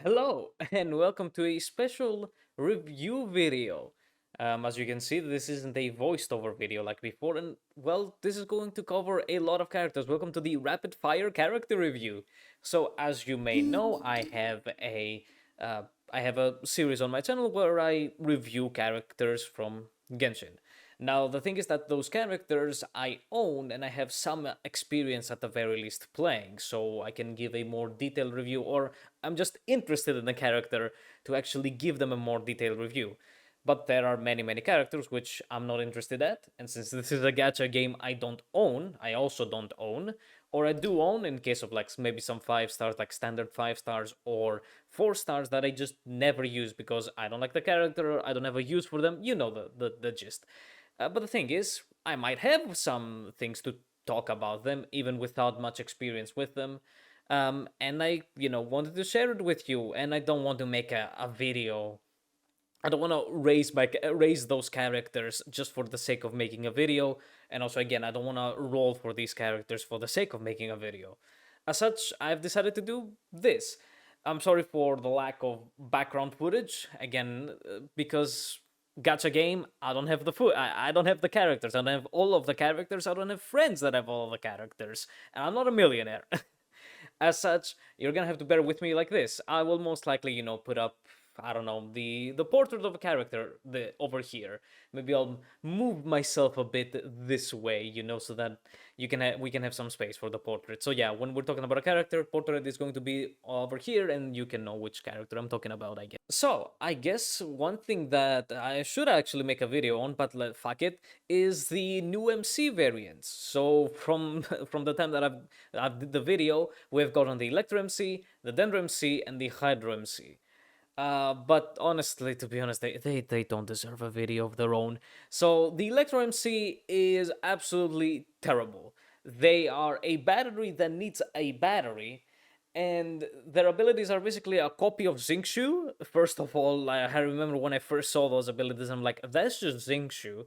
Hello and welcome to a special review video. As you can see, this isn't a voiced over video like before, and well, this is going to cover a lot of characters. Welcome to the rapid fire character review. So, as you may know, uh, I have a series on my channel where I review characters from Genshin. Now, the thing is that those characters I own and I have some experience at the very least playing, so I can give a more detailed review, or I'm just interested in the character to actually give them a more detailed review. But there are many, many characters which I'm not interested at, and since this is a gacha game I don't own, I also don't own, or I do own in case of like maybe some 5 stars, like standard 5 stars, or 4 stars that I just never use because I don't like the character, I don't have a use for them, you know the gist. But the thing is, I might have some things to talk about them, even without much experience with them. And I, wanted to share it with you, and I don't want to make a video. I don't want to raise those characters just for the sake of making a video, and also again, I don't want to roll for these characters for the sake of making a video. As such, I've decided to do this. I'm sorry for the lack of background footage again, because gacha game, I don't have the I don't have the characters. I don't have all of the characters. I don't have friends that have all of the characters, and I'm not a millionaire. As such, you're gonna have to bear with me like this. I will most likely, put up, I don't know, the portrait of a character over here. Maybe I'll move myself a bit this way, so that we can have some space for the portrait. So yeah, when we're talking about a character, portrait is going to be over here, and you can know which character I'm talking about, I guess. So I guess one thing that I should actually make a video on, but fuck it, is the new MC variants. So from from the time that I've did the video, we've gotten the Electro MC, the Dendro MC, and the Hydro MC. But honestly, to be honest, they don't deserve a video of their own. So the Electro MC is absolutely terrible. They are a battery that needs a battery, and their abilities are basically a copy of Xingqiu. First of all, I remember when I first saw those abilities, I'm like, that's just Xingqiu.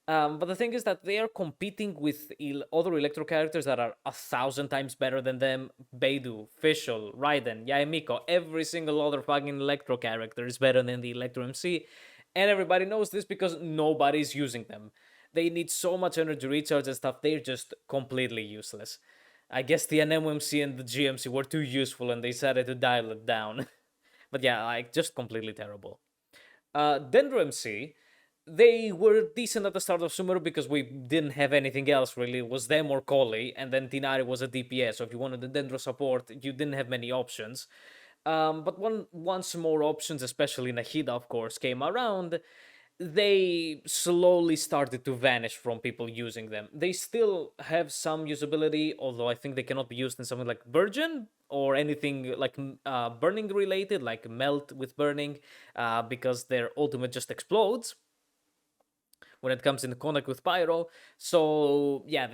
But the thing is that they are competing with other Electro characters that are 1,000 times better than them. Beidou, Fischl, Raiden, Yae Miko, every single other fucking Electro character is better than the Electro MC. And everybody knows this because nobody's using them. They need so much energy recharge and stuff, they're just completely useless. I guess the NMMC and the GMC were too useful and they decided to dial it down. But yeah, like, just completely terrible. Dendro MC, they were decent at the start of Sumeru because we didn't have anything else really. It was them or Collei, and then Tinari was a DPS. So if you wanted the Dendro support, you didn't have many options. But once more options, especially Nahida, of course, came around, they slowly started to vanish from people using them. They still have some usability, although I think they cannot be used in something like Virgin or anything like burning related, like Melt with burning, because their ultimate just explodes when it comes into contact with Pyro. So yeah,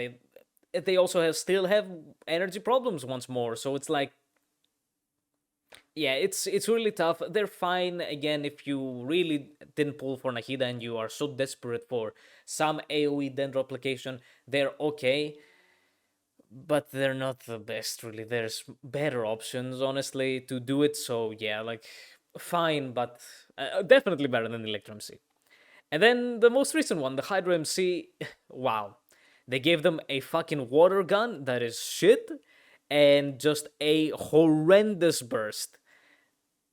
they also still have energy problems once more. So it's like, yeah, it's really tough. They're fine again if you really didn't pull for Nahida and you are so desperate for some AoE Dendro application. They're okay, but they're not the best really. There's better options, honestly, to do it. So yeah, like, fine, but definitely better than Electro MC. And then the most recent one, the Hydro MC, wow. They gave them a fucking water gun that is shit and just a horrendous burst.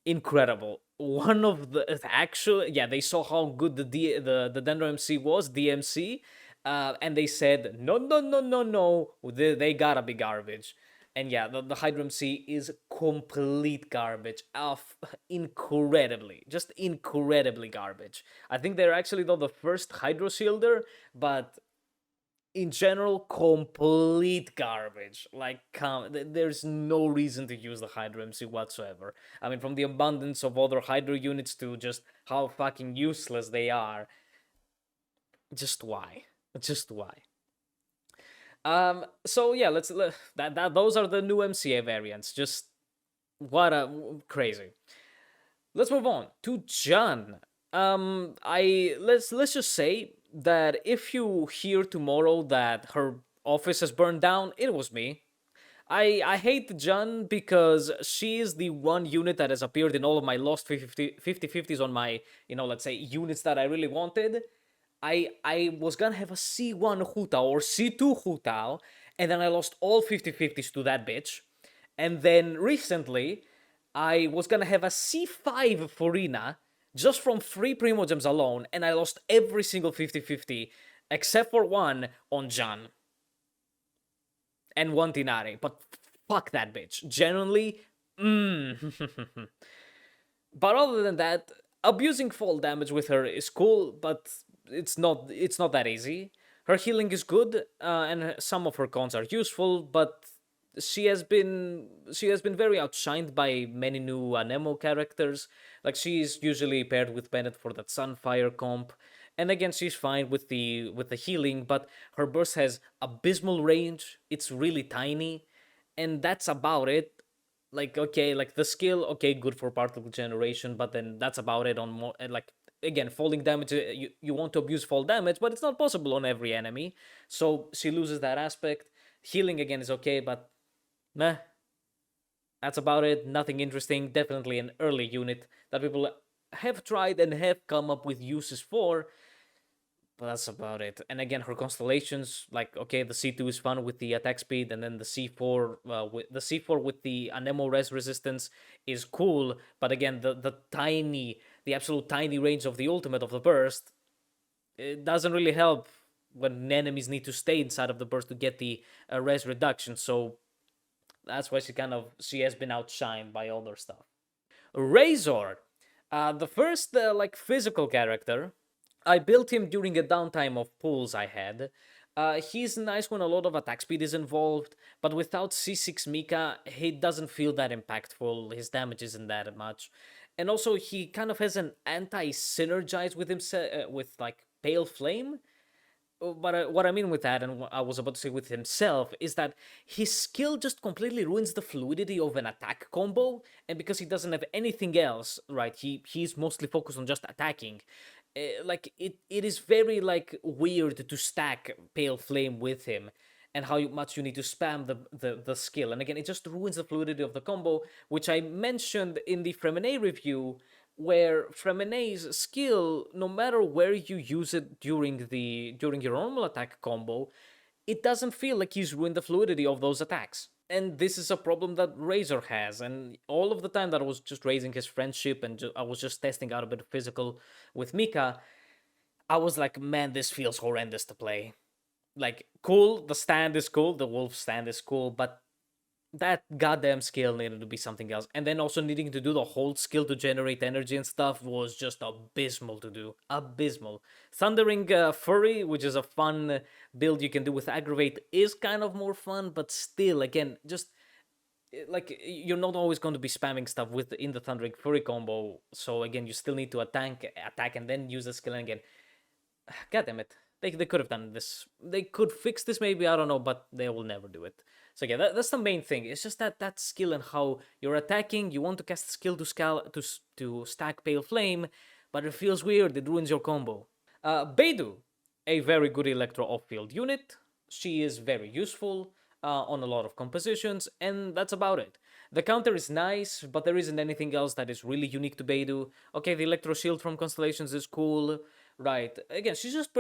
Incredible. One of the actual, yeah, they saw how good the Dendro MC was, DMC, and they said no, no, no, no, no, they gotta be garbage. And yeah, the Hydro MC is complete garbage. Incredibly, just incredibly garbage. I think they're actually though the first Hydro Shielder, but in general, complete garbage. Like, there's no reason to use the Hydro MC whatsoever. I mean, from the abundance of other Hydro units to just how fucking useless they are. Just why? Just why? So yeah, those are the new MCA variants. Just what a crazy. Let's move on to Jan. I let's just say that if you hear tomorrow that her office has burned down, it was me. I hate Jun because she is the one unit that has appeared in all of my lost 50/50s on my, let's say units that I really wanted. I was gonna have a C1 Hutao or C2 Hutao, and then I lost all 50/50s to that bitch. And then recently, I was gonna have a C5 Furina just from 3 Primogems alone, and I lost every single 50/50 except for one on Jan and one Tinare. But fuck that bitch. Genuinely, But other than that, abusing fall damage with her is cool, but it's not that easy. Her healing is good, and some of her cons are useful, but she has been very outshined by many new Anemo characters. Like she's usually paired with Bennett for that Sunfire comp. And again, she's fine with the healing, but her burst has abysmal range. It's really tiny, and that's about it. Like okay, like the skill, okay, good for particle generation, but then that's about it on more. And like again, falling damage, you want to abuse fall damage, but it's not possible on every enemy, so she loses that aspect. Healing again is okay, but meh, that's about it. Nothing interesting. Definitely an early unit that people have tried and have come up with uses for, but that's about it. And again, her constellations, like okay, the C2 is fun with the attack speed, and then the C4, with the Anemo res resistance is cool. But again, the absolute tiny range of the ultimate of the burst, it doesn't really help when enemies need to stay inside of the burst to get the res reduction. So that's why she has been outshined by other stuff. Razor, the first like physical character. I built him during a downtime of pulls I had. He's nice when a lot of attack speed is involved, but without C6 Mika, he doesn't feel that impactful. His damage isn't that much. And also, he kind of has an anti-synergize with himself, with like Pale Flame. But what I mean with that, and what I was about to say with himself, is that his skill just completely ruins the fluidity of an attack combo, and because he doesn't have anything else, right? He's mostly focused on just attacking. Like it is very like weird to stack Pale Flame with him, and how much you need to spam the skill. And again, it just ruins the fluidity of the combo, which I mentioned in the Fremine review, where Fremine's skill, no matter where you use it during your normal attack combo, it doesn't feel like he's ruined the fluidity of those attacks. And this is a problem that Razor has. And all of the time that I was just raising his friendship and I was just testing out a bit of physical with Mika, I was like, man, this feels horrendous to play. Like, cool, the stand is cool, the wolf stand is cool, but that goddamn skill needed to be something else. And then also needing to do the whole skill to generate energy and stuff was just abysmal to do. Abysmal. Thundering Fury, which is a fun build you can do with Aggravate, is kind of more fun, but still, again, just like you're not always going to be spamming stuff in the Thundering Fury combo. So again, you still need to attack and then use the skill. And again, god damn it. They could have done this. They could fix this maybe, I don't know, but they will never do it. So yeah, that's the main thing. It's just that skill and how you're attacking. You want to cast skill to stack Pale Flame, but it feels weird. It ruins your combo. Beidou, a very good Electro off-field unit. She is very useful on a lot of compositions, and that's about it. The counter is nice, but there isn't anything else that is really unique to Beidou. Okay, the Electro Shield from Constellations is cool. Right. Again, she's just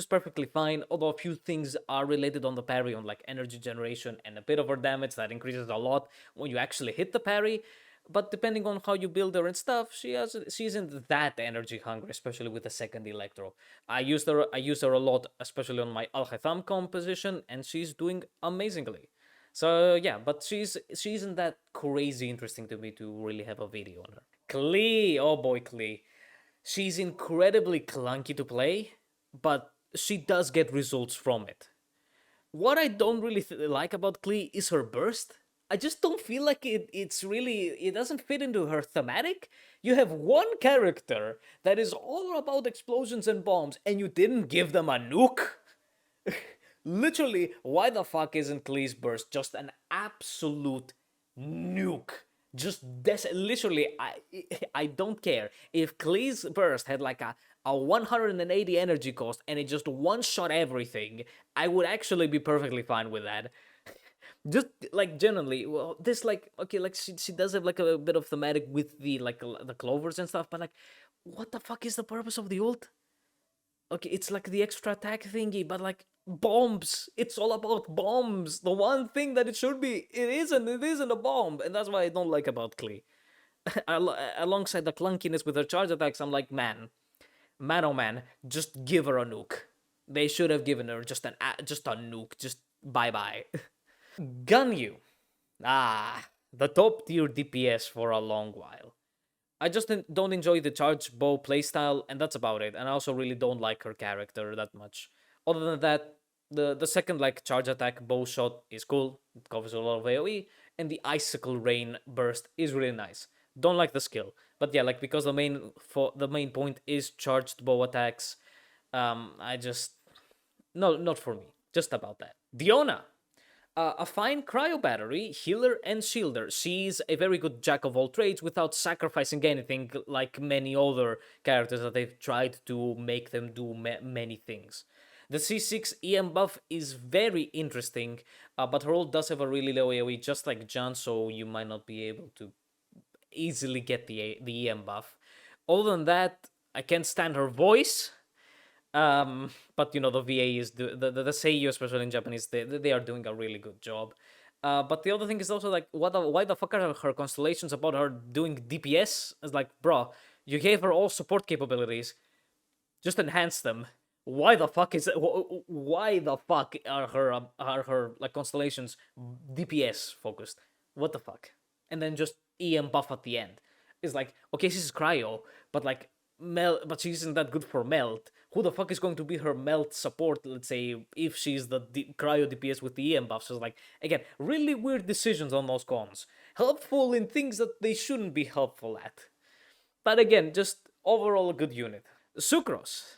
perfectly fine. Although a few things are related on the parry, on like energy generation and a bit of her damage that increases a lot when you actually hit the parry. But depending on how you build her and stuff, she isn't that energy hungry, especially with the second Electro. I use her a lot, especially on my Al-Hatham composition, and she's doing amazingly. So yeah, but she isn't that crazy interesting to me to really have a video on her. Klee, oh boy, Klee. She's incredibly clunky to play, but she does get results from it. What I don't really like about Klee is her burst. I just don't feel like it doesn't fit into her thematic. You have one character that is all about explosions and bombs, and you didn't give them a nuke? Literally, why the fuck isn't Klee's burst just an absolute nuke? Just literally, I don't care if Klee's burst had like a 180 energy cost and it just one shot everything. I would actually be perfectly fine with that. Just like genuinely, well, this like okay, like she does have like a bit of thematic with the like the clovers and stuff, but like, what the fuck is the purpose of the ult? Okay, it's like the extra attack thingy, but like bombs. It's all about bombs. The one thing that it should be, it isn't. It isn't a bomb, and that's what I don't like about Klee. Alongside the clunkiness with her charge attacks, I'm like, man, oh man, just give her a nuke. They should have given her just a nuke. Just bye bye. Ganyu. The top tier DPS for a long while. I just don't enjoy the charge bow playstyle, and that's about it. And I also really don't like her character that much. Other than that, the second like charge attack bow shot is cool. It covers a lot of AoE, and the icicle rain burst is really nice. Don't like the skill, but yeah, like because the main point is charged bow attacks. I just no, not for me. Just about that. Diona, a fine cryo battery, healer, and shielder. She's a very good jack of all trades without sacrificing anything like many other characters that they've tried to make them do many things. The C6 EM buff is very interesting, but her ult does have a really low AoE, just like Jan, so you might not be able to easily get the EM buff. Other than that, I can't stand her voice. But you know the VA is the Sayu, especially in Japanese, they are doing a really good job. But the other thing is also like, why the fuck are her constellations about her doing DPS? It's like, bro, you gave her all support capabilities, just enhance them. Why the fuck are her like constellations DPS focused? What the fuck? And then just EM buff at the end. It's like, okay, she's cryo, but like but she isn't that good for melt. Who the fuck is going to be her melt support? Let's say if she's the cryo DPS with the EM buffs. So it's like, again, really weird decisions on those cons. Helpful in things that they shouldn't be helpful at. But again, just overall a good unit. Sucrose.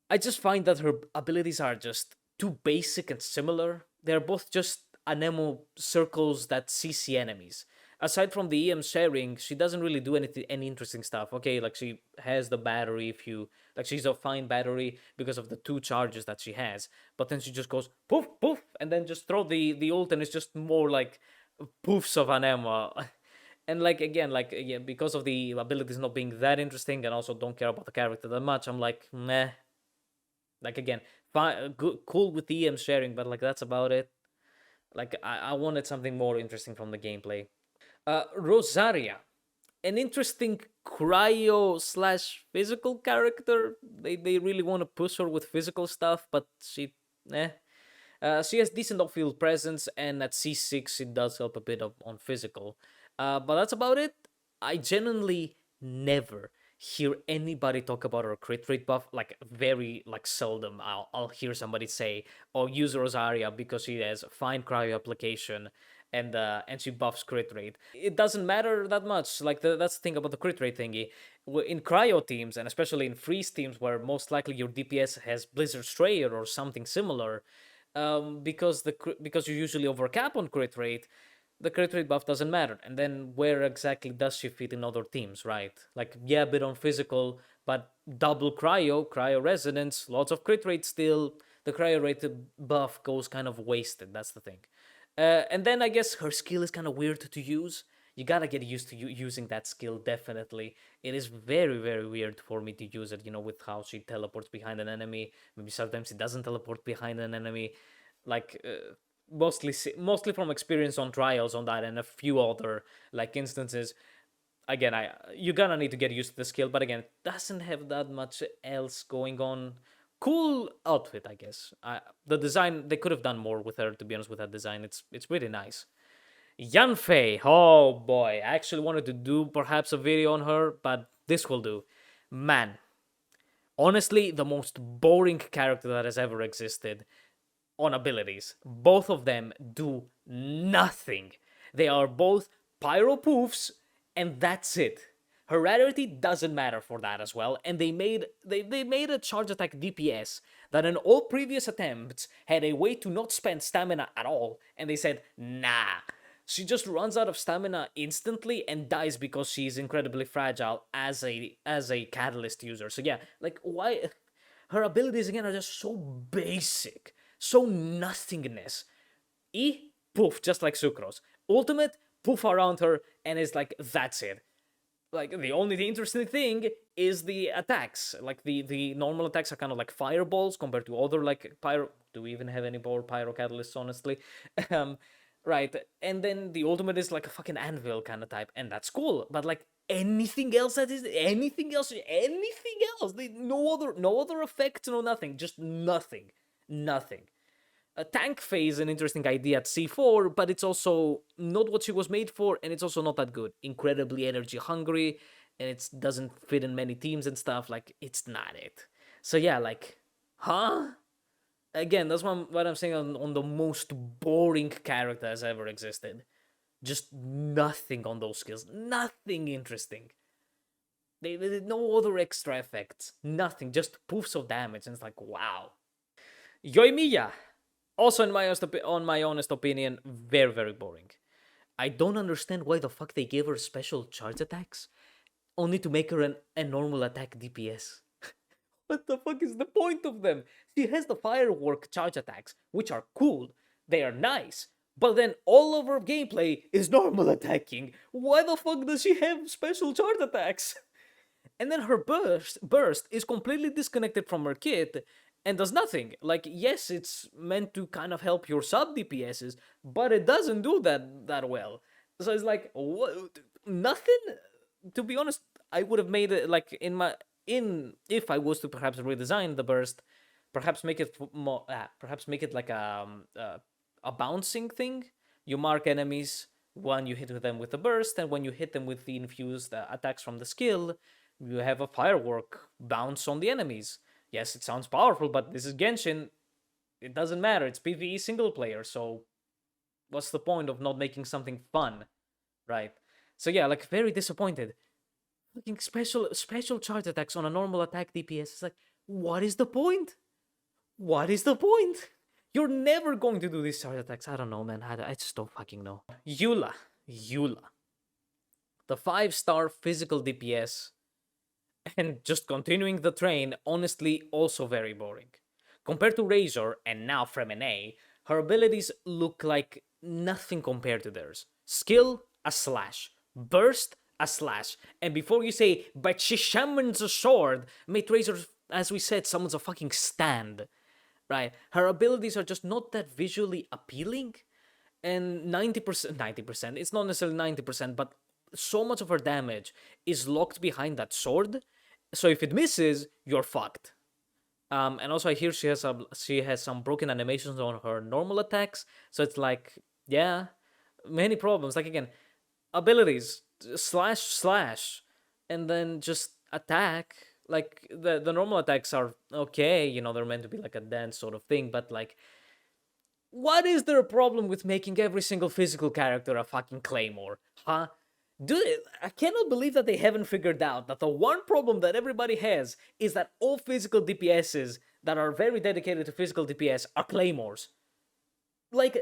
I just find that her abilities are just too basic and similar. They're both just anemo circles that CC enemies. Aside from the EM sharing, she doesn't really do any interesting stuff. Okay, like she has the battery if you like she's a fine battery because of the two charges that she has. But then she just goes poof poof and then just throw the ult and it's just more like poofs of anemo. And like again, like yeah, because of the abilities not being that interesting and also don't care about the character that much, I'm like meh. Like again, fine, good, cool with the EM sharing, but like that's about it. Like I wanted something more interesting from the gameplay. Rosaria, an interesting cryo slash physical character. They really want to push her with physical stuff, but she has decent off-field presence, and at C6 it does help a bit on physical. But that's about it. I genuinely never hear anybody talk about her crit rate buff. Like very like seldom I'll hear somebody say, "Oh, use Rosaria because she has fine cryo application." And she buffs crit rate. It doesn't matter that much. Like that's the thing about the crit rate thingy. In cryo teams and especially in freeze teams, where most likely your DPS has Blizzard Strayer or something similar, because you usually overcap on crit rate, the crit rate buff doesn't matter. And then where exactly does she fit in other teams, right? Like yeah, a bit on physical, but double cryo resonance, lots of crit rate still. The cryo rate buff goes kind of wasted. That's the thing. And then I guess her skill is kind of weird to use. You gotta get used to using that skill, definitely. It is very, very weird for me to use it, with how she teleports behind an enemy. Maybe sometimes she doesn't teleport behind an enemy. Like, mostly from experience on trials on that and a few other, like, instances. Again, you're gonna need to get used to the skill, but again, it doesn't have that much else going on. Cool outfit, I guess. The design, they could have done more with her, to be honest, with that design. It's really nice. Yanfei, oh boy, I actually wanted to do perhaps a video on her, but this will do. Man, honestly, the most boring character that has ever existed on abilities. Both of them do nothing. They are both pyro poofs, and that's it. Her rarity doesn't matter for that as well, and they made a charge attack DPS that in all previous attempts had a way to not spend stamina at all, and they said, nah. She just runs out of stamina instantly and dies because she's incredibly fragile as a catalyst user. So yeah, like why her abilities again are just so basic, so nothingness. E, poof, just like Sucrose. Ultimate, poof around her, and it's like, that's it. Like, the only interesting thing is the attacks. Like, the normal attacks are kind of like fireballs compared to other, like, pyro... Do we even have any more pyro catalysts, honestly? um, right. And then the ultimate is like a fucking anvil kind of type, and that's cool. But, like, anything else that is... Anything else... Anything else! No other effects, no nothing. Just nothing. Nothing. A tank phase is an interesting idea at C4, but it's also not what she was made for, and it's also not that good. Incredibly energy hungry, and it doesn't fit in many teams and stuff. Like, it's not it. So yeah, like, huh? Again, that's what I'm saying on the most boring character has ever existed. Just nothing on those skills. Nothing interesting. They did no other extra effects. Nothing. Just poofs of damage, and it's like, wow. Yoimiya. Also, on my honest opinion, very, very boring. I don't understand why the fuck they gave her special charge attacks, only to make her a normal attack DPS. What the fuck is the point of them? She has the firework charge attacks, which are cool, they are nice, but then all of her gameplay is normal attacking. Why the fuck does she have special charge attacks? And then her burst is completely disconnected from her kit and does nothing. Like, yes, it's meant to kind of help your sub DPSs, but it doesn't do that well. So it's like, what? Nothing. To be honest, I would have made it like if I was to perhaps redesign the burst, perhaps make it more, perhaps make it like a bouncing thing. You mark enemies when you hit them with the burst, and when you hit them with the infused attacks from the skill, you have a firework bounce on the enemies. Yes, it sounds powerful, but this is Genshin. It doesn't matter. It's PvE single player, so what's the point of not making something fun, right? So yeah, like, very disappointed. Looking special charge attacks on a normal attack DPS. It's like, what is the point? What is the point? You're never going to do these charge attacks. I don't know, man. I just don't fucking know. Eula. The 5-star physical DPS, and just continuing the train, honestly, also very boring. Compared to Razor, and now Fremene, her abilities look like nothing compared to theirs. Skill, a slash. Burst, a slash. And before you say, but she summons a sword, mate, Razor, as we said, summons a fucking stand. Right? Her abilities are just not that visually appealing. And 90%, it's not necessarily 90%, but so much of her damage is locked behind that sword. So if it misses, you're fucked. And also I hear she has some broken animations on her normal attacks. So it's like, yeah, many problems. Like, again, abilities, slash, and then just attack. Like, the normal attacks are okay, you know, they're meant to be like a dance sort of thing, but like, what is their problem with making every single physical character a fucking claymore? Huh? Dude, I cannot believe that they haven't figured out that the one problem that everybody has is that all physical DPSs that are very dedicated to physical DPS are claymores. Like,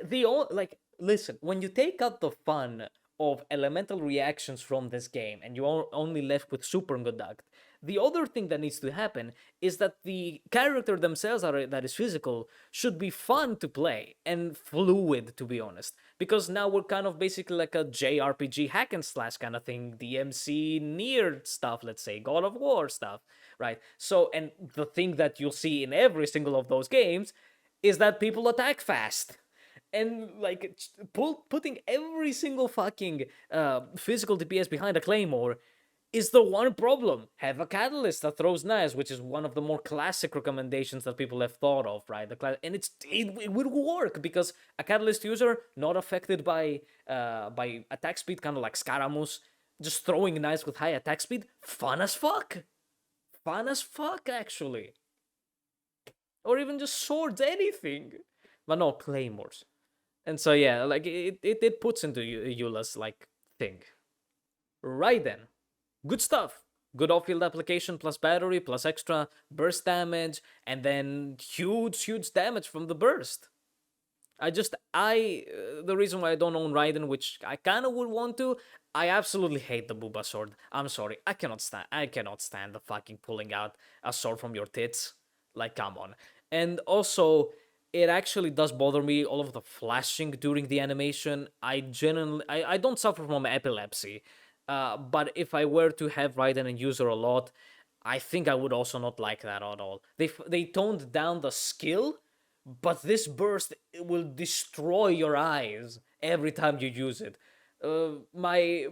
listen, when you take out the fun of elemental reactions from this game and you're only left with super conduct, the other thing that needs to happen is that the character themselves that is physical should be fun to play and fluid, to be honest. Because now we're kind of basically like a JRPG hack and slash kind of thing, DMC Nier stuff, let's say, God of War stuff, right? So, and the thing that you'll see in every single of those games is that people attack fast. And, like, putting every single fucking physical DPS behind a claymore is the one problem. Have a catalyst that throws knives, which is one of the more classic recommendations that people have thought of, right? And it would work because a catalyst user not affected by attack speed, kind of like Scaramouche, just throwing knives with high attack speed, fun as fuck, actually. Or even just swords, anything, but no claymores. And so yeah, like it puts into Eula's like thing. Raiden. Good stuff. Good off-field application plus battery plus extra burst damage, and then huge damage from the burst. The reason why I don't own Raiden, which I kind of would want to, I absolutely hate the Booba sword. I'm sorry, I cannot stand the fucking pulling out a sword from your tits. Like, come on. And also, it actually does bother me, all of the flashing during the animation. I don't suffer from epilepsy, but if I were to have Raiden and use her a lot, I think I would also not like that at all. They toned down the skill, but this burst will destroy your eyes every time you use it. My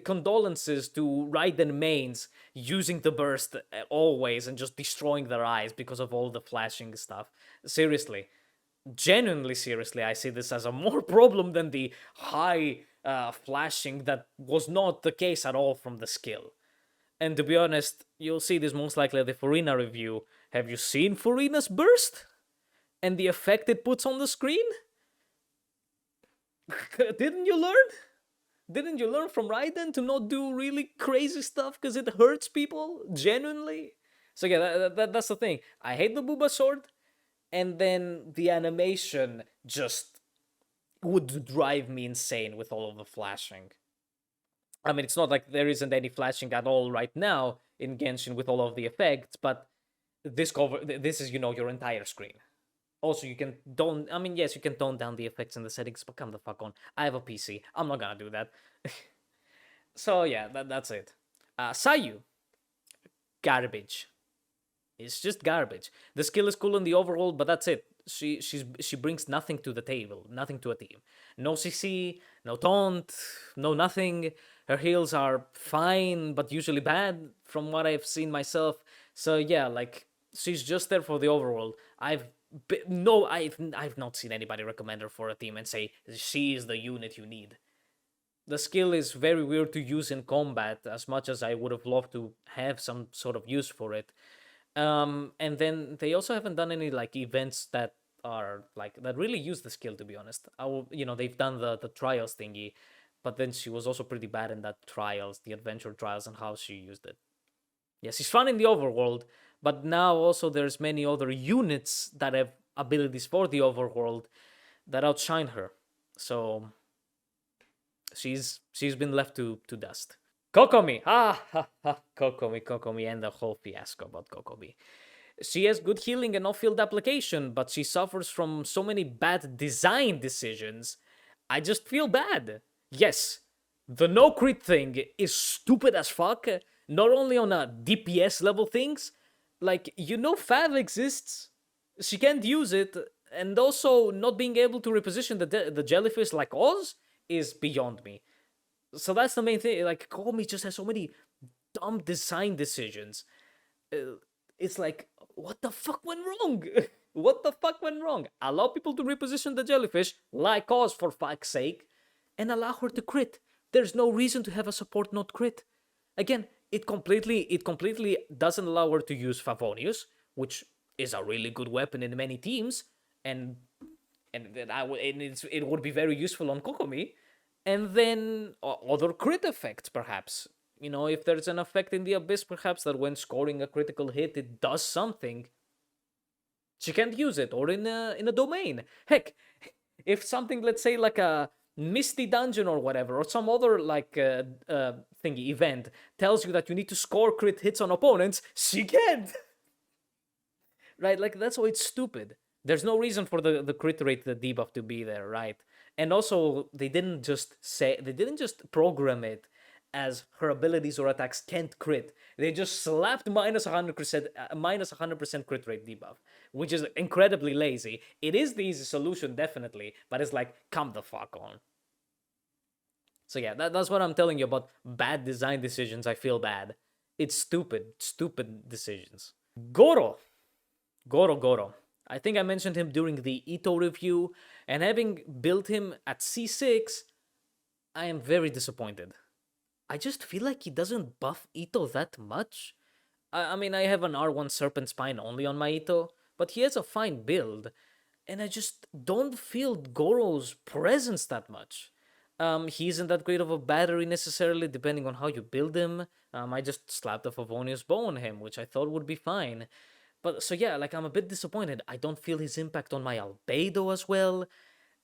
condolences to Raiden mains using the burst always and just destroying their eyes because of all the flashing stuff. Seriously, genuinely seriously, I see this as a more problem than the high flashing that was not the case at all from the skill. And to be honest, you'll see this most likely at the Furina review. Have you seen Furina's burst? And the effect it puts on the screen? Didn't you learn? Didn't you learn from Raiden to not do really crazy stuff because it hurts people? Genuinely? So yeah, that's the thing. I hate the Booba sword, and then the animation just would drive me insane with all of the flashing. I mean, it's not like there isn't any flashing at all right now in Genshin with all of the effects, but this is, your entire screen. Also, you can yes, you can tone down the effects in the settings, but come the fuck on. I have a PC. I'm not gonna do that. So yeah, that's it. Sayu, garbage. It's just garbage. The skill is cool in the overall, but that's it. She brings nothing to the table, nothing to a team. No CC, no taunt, no nothing. Her heals are fine, but usually bad from what I've seen myself. So yeah, like she's just there for the overall. I've not seen anybody recommend her for a team and say she is the unit you need. The skill is very weird to use in combat, as much as I would have loved to have some sort of use for it. And then they also haven't done any like events that are like that really use the skill. To be honest, they've done the trials thingy, but then she was also pretty bad in that trials, the adventure trials, and how she used it. Yes, she's fun in the overworld, but now also there's many other units that have abilities for the overworld that outshine her. So she's been left to dust. Kokomi! Kokomi, and the whole fiasco about Kokomi. She has good healing and off-field application, but she suffers from so many bad design decisions. I just feel bad. Yes, the no crit thing is stupid as fuck, not only on a DPS level things, like, Fav exists, she can't use it, and also not being able to reposition the jellyfish like Oz is beyond me. So that's the main thing. Like, Kokomi just has so many dumb design decisions. It's like, what the fuck went wrong? What the fuck went wrong? Allow people to reposition the jellyfish, like Oz for fuck's sake, and allow her to crit. There's no reason to have a support not crit. Again, it completely doesn't allow her to use Favonius, which is a really good weapon in many teams, and it would be very useful on Kokomi. And then other crit effects, perhaps. If there's an effect in the Abyss, perhaps, that when scoring a critical hit, it does something. She can't use it, or in a domain. Heck, if something, let's say, like a Misty Dungeon or whatever, or some other, like, thingy, event, tells you that you need to score crit hits on opponents, she can't! Right? Like, that's why it's stupid. There's no reason for the crit rate, the debuff, to be there, right? And also, they didn't just program it as her abilities or attacks can't crit. They just slapped minus 100% crit rate debuff, which is incredibly lazy. It is the easy solution, definitely, but it's like, come the fuck on. So yeah, that's what I'm telling you about bad design decisions. I feel bad. It's stupid decisions. Gorou. I think I mentioned him during the Ito review, and having built him at C6, I am very disappointed. I just feel like he doesn't buff Ito that much. I mean, I have an R1 Serpent Spine only on my Ito, but he has a fine build, and I just don't feel Gorou's presence that much. He isn't that great of a battery necessarily, depending on how you build him. I just slapped a Favonius Bow on him, which I thought would be fine. But, so yeah, like, I'm a bit disappointed. I don't feel his impact on my Albedo as well.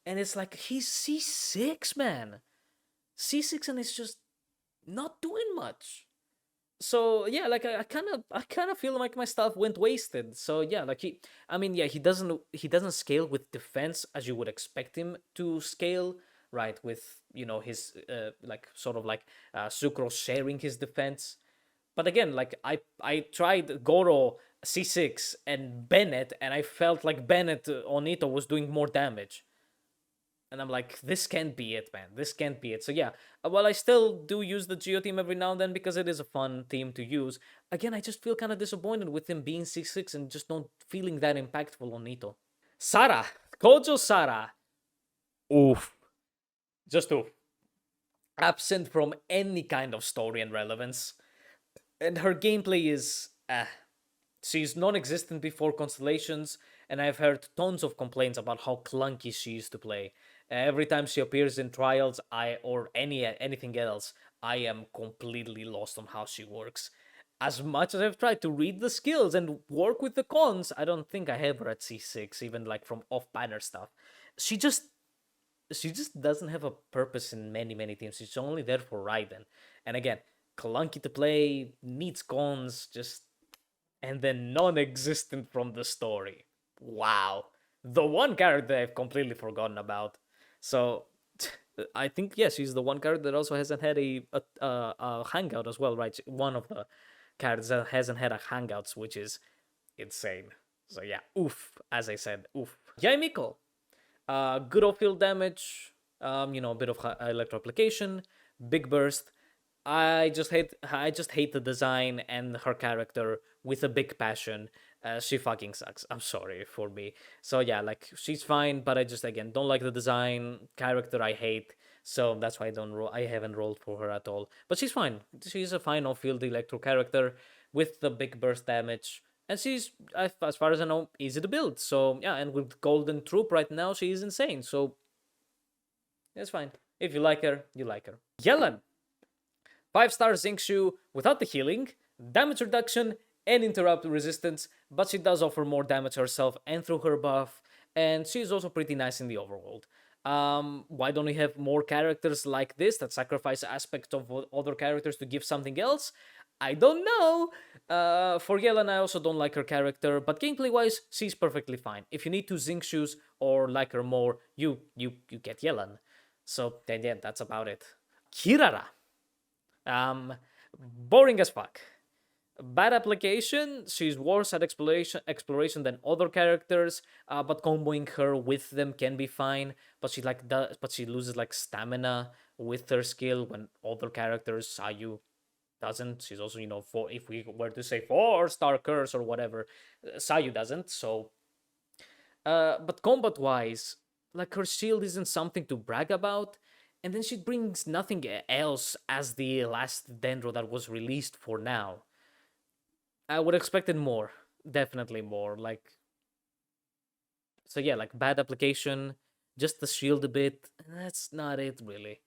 And it's like, he's C6, man. C6, and it's just not doing much. So yeah, like I kind of feel like my stuff went wasted. So yeah, like I mean, yeah, he doesn't scale with defense as you would expect him to scale, right? With his like sort of like Sucrose sharing his defense. But again, like I tried Goro C6 and Bennett, and I felt like Bennett on Ito was doing more damage. And I'm like, this can't be it, man. This can't be it. So yeah, while I still do use the Geo team every now and then because it is a fun team to use, again, I just feel kind of disappointed with him being 6-6 and just not feeling that impactful on Nito. Sara, Kojo Sara, oof, just oof. Absent from any kind of story and relevance. And her gameplay is she's non-existent before Constellations, and I've heard tons of complaints about how clunky she used to play. Every time she appears in trials, or anything else, I am completely lost on how she works. As much as I've tried to read the skills and work with the cons, I don't think I have her at C6, even like from off-banner stuff. She just she just doesn't have a purpose in many teams. She's only there for Raiden. And again, clunky to play, needs cons, just and then non-existent from the story. Wow. The one character I've completely forgotten about. So I think yes, she's the one character that also hasn't had a hangout as well, right? One of the characters that hasn't had a hangouts, which is insane. So yeah, oof, as I said, oof. Yae Miko, good off-field damage, a bit of electro application, big burst. I just hate the design and her character with a big passion. She fucking sucks. I'm sorry for me. So yeah, like she's fine, but I just again don't like the design. Character I hate. So that's why I haven't rolled for her at all. But she's fine. She's a fine off-field electro character with the big burst damage. And she's, as far as I know, easy to build. So yeah, and with Golden Troop right now, she is insane. So that's fine. If you like her, you like her. Yelan, 5-star Zinc Shoe without the healing, damage reduction, and interrupt resistance, but she does offer more damage herself and through her buff, and she's also pretty nice in the overworld. Why don't we have more characters like this that sacrifice aspects of other characters to give something else? I don't know. For Yelan, I also don't like her character, but gameplay-wise, she's perfectly fine. If you need to Zinc Shoes or like her more, you get Yelan. So then yeah, that's about it. Kirara. Um, Boring as fuck. Bad application. She's worse at exploration than other characters. But comboing her with them can be fine. But she loses like stamina with her skill when other characters, Sayu, doesn't. She's also if we were to say 4-star curse or whatever, Sayu doesn't. So, but combat wise, like her shield isn't something to brag about. And then she brings nothing else as the last Dendro that was released for now. I would expect it more. Definitely more. Like, so yeah, like bad application, just the shield a bit. That's not it, really.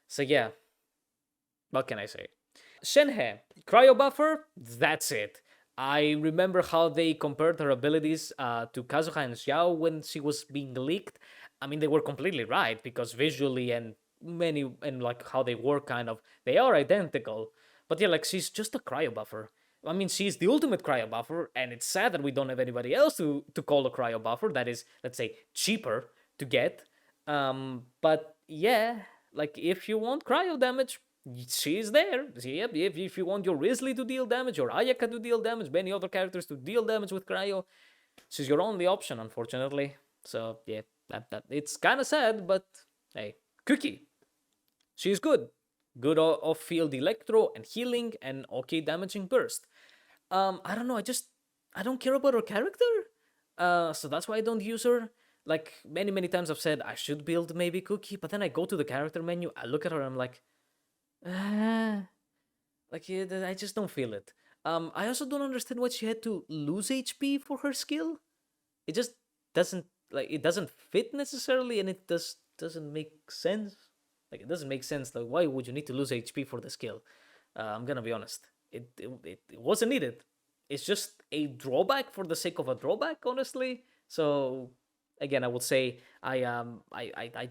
So yeah, what can I say? Shenhe, Cryo Buffer, that's it. I remember how they compared her abilities to Kazuha and Xiao when she was being leaked. I mean, they were completely right because visually and like how they work, kind of, they are identical. But yeah, like she's just a cryo buffer. I mean, she's the ultimate cryo buffer, and it's sad that we don't have anybody else to call a cryo buffer that is, let's say, cheaper to get. But yeah, like if you want cryo damage, she's there. Yep, if you want your Risley to deal damage, or Ayaka to deal damage, many other characters to deal damage with cryo, she's your only option, unfortunately. So yeah, that it's kind of sad, but hey, Kuki, she's good. Good off-field electro and healing and okay damaging burst. I don't know. I don't care about her character. So that's why I don't use her. Like many times I've said I should build maybe Kuki, but then I go to the character menu, I look at her, and I'm like, ah, like yeah, I just don't feel it. I also don't understand why she had to lose HP for her skill. It just doesn't it doesn't fit necessarily, and it doesn't make sense. Like it doesn't make sense. Like why would you need to lose HP for the skill? I'm gonna be honest. It wasn't needed. It's just a drawback for the sake of a drawback, honestly. So again, I would say I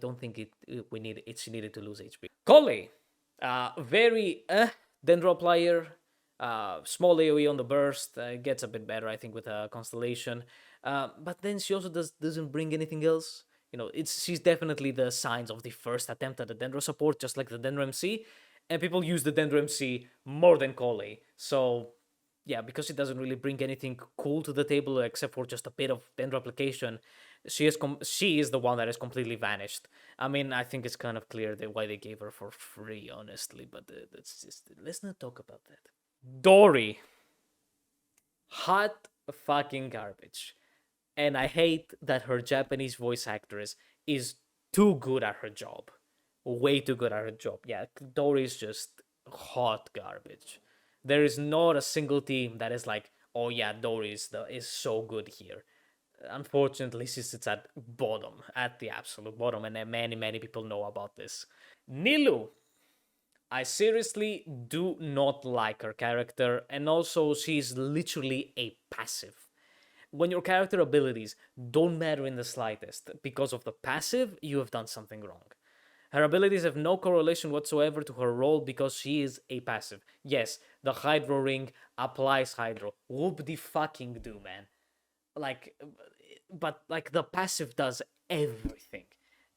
don't think it's needed to lose HP. Collei, very Dendro player. Small AoE on the burst gets a bit better, I think, with a constellation. But then she also doesn't bring anything else. She's definitely the signs of the first attempt at the Dendro support, just like the Dendro MC, and people use the Dendro MC more than Collei. So yeah, because she doesn't really bring anything cool to the table except for just a bit of Dendro application, she is the one that has completely vanished. I mean, I think it's kind of clear why they gave her for free, honestly, but let's not talk about that. Dori, hot fucking garbage. And I hate that her Japanese voice actress is too good at her job. Way too good at her job. Yeah, Dori is just hot garbage. There is not a single team that is like, oh yeah, Dori is so good here. Unfortunately, she sits at bottom, at the absolute bottom, and many people know about this. Nilou, I seriously do not like her character, and also she's literally a passive. When your character abilities don't matter in the slightest because of the passive, you have done something wrong. Her abilities have no correlation whatsoever to her role because she is a passive. Yes, the Hydro Ring applies Hydro. Whoop the fucking do, man. But the passive does everything.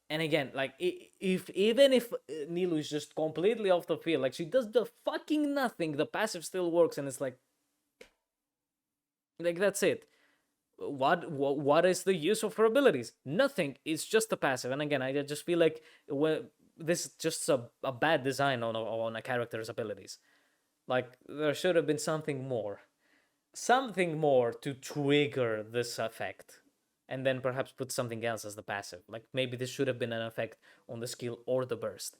And again, even if Nilou is just completely off the field, she does the fucking nothing, the passive still works, and it's like that's it. What is the use of her abilities? Nothing. It's just a passive. And again, I just feel like this is just a bad design on a character's abilities. There should have been something more to trigger this effect, and then perhaps put something else as the passive. Maybe this should have been an effect on the skill or the burst,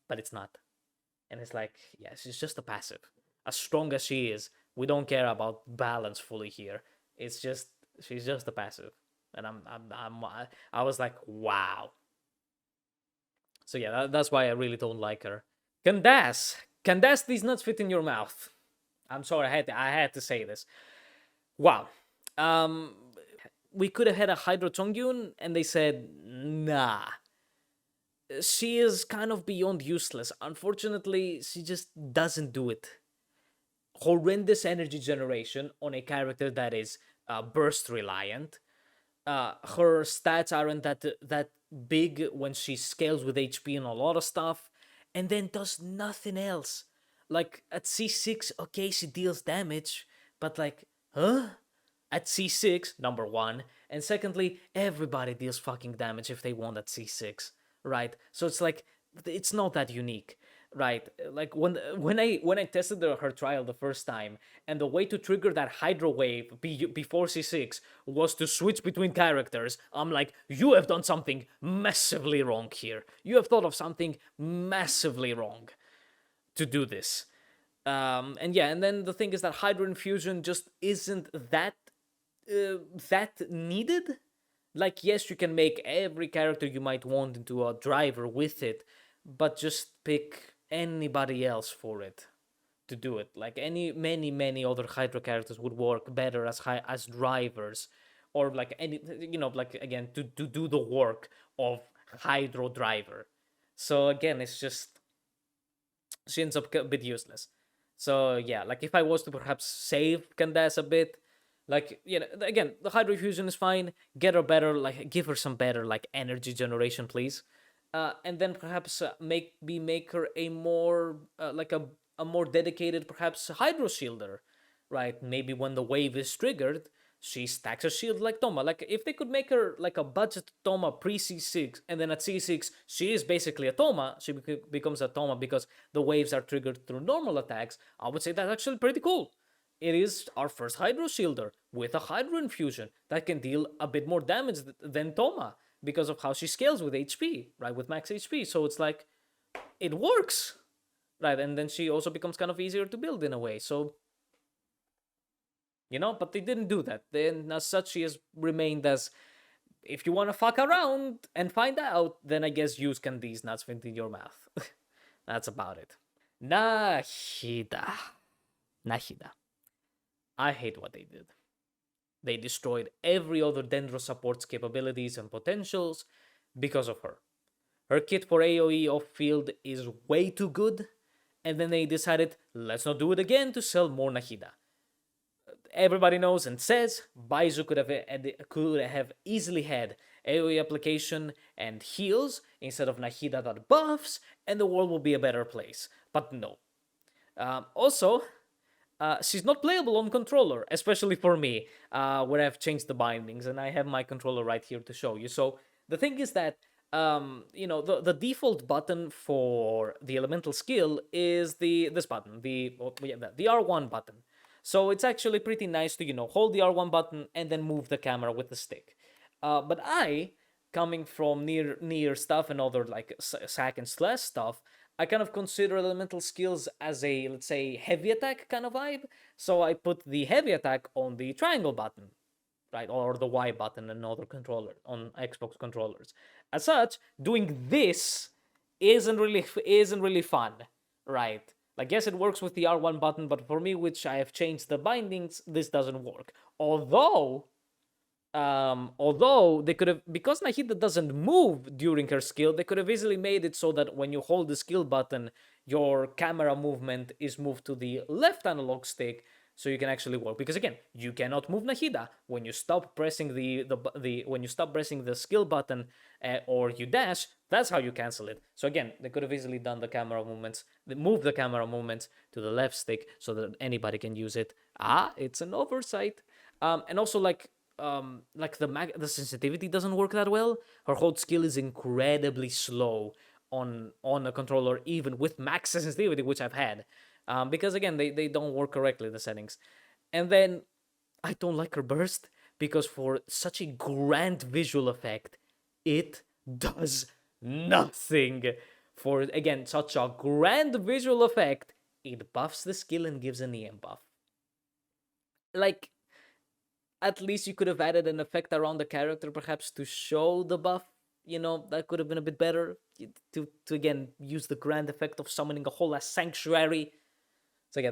but it's not. And it's yeah, she's just a passive. As strong as she is, we don't care about balance fully here. It's just she's just a passive, and I was like, wow. So yeah, that's why I really don't like her. Candace, these nuts fit in your mouth. I'm sorry, I had to say this. Wow. We could have had a Hydro Chongyun, and they said, nah. She is kind of beyond useless. Unfortunately, she just doesn't do it. Horrendous energy generation on a character that is burst reliant. Her stats aren't that big when she scales with HP and a lot of stuff, and then does nothing else. At C6, okay, she deals damage, but huh? At C6, number one, and secondly, everybody deals fucking damage if they want at C6, right? So it's not that unique. Right, when I tested her trial the first time, and the way to trigger that Hydro Wave before C6 was to switch between characters, I'm like, you have done something massively wrong here. You have thought of something massively wrong to do this. And then the thing is that Hydro Infusion just isn't that needed. Yes, you can make every character you might want into a driver with it, but just pick anybody else for it to do it. Many other Hydro characters would work better as drivers, or again to do the work of Hydro driver. So again, it's just she ends up a bit useless. So yeah, if I was to perhaps save Candace a bit, again, the Hydro Fusion is fine. Get her better, give her some better energy generation, please. And then perhaps make her a more a more dedicated perhaps Hydro Shielder, right? Maybe when the wave is triggered, she stacks her shield like Toma. If they could make her a budget Toma pre C6, and then at C6 she is basically a Toma. She becomes a Toma because the waves are triggered through normal attacks. I would say that's actually pretty cool. It is our first Hydro Shielder with a Hydro Infusion that can deal a bit more damage than Toma, because of how she scales with HP, right? With max HP. So it's it works, right? And then she also becomes kind of easier to build in a way. So, but they didn't do that. Then, as such, she has remained as, if you want to fuck around and find out, then I guess use can these nuts fit in your mouth. That's about it. Nahida. I hate what they did. They destroyed every other Dendro support's capabilities and potentials because of her. Her kit for AoE off-field is way too good, and then they decided, let's not do it again to sell more Nahida. Everybody knows and says Beidou could have easily had AoE application and heals instead of Nahida that buffs, and the world will be a better place. But no. Also, she's not playable on controller, especially for me, where I've changed the bindings, and I have my controller right here to show you. So the thing is that, the default button for the elemental skill is this button, the R1 button. So it's actually pretty nice to, hold the R1 button and then move the camera with the stick. But coming from near stuff and other like sack and slash stuff, I kind of consider elemental skills as a, let's say, heavy attack kind of vibe. So I put the heavy attack on the triangle button, right, or the Y button and other controller on Xbox controllers. As such, doing this isn't really fun, right? Like, yes, it works with the R1 button, but for me, which I have changed the bindings, this doesn't work. Although they could have, because Nahida doesn't move during her skill, they could have easily made it so that when you hold the skill button, your camera movement is moved to the left analog stick, so you can actually work. Because again, you cannot move Nahida when you stop pressing the skill button or you dash. That's how you cancel it. So again, they could have easily done the camera movements, move the camera movements to the left stick so that anybody can use it. It's an oversight. And also the sensitivity doesn't work that well. Her hold skill is incredibly slow on a controller, even with max sensitivity, which I've had. Because again, they don't work correctly, the settings. And then I don't like her burst because for such a grand visual effect, it does nothing. For again, such a grand visual effect, it buffs the skill and gives an EM buff. Like, at least you could have added an effect around the character, perhaps, to show the buff. That could have been a bit better to again use the grand effect of summoning a whole ass sanctuary. So yeah,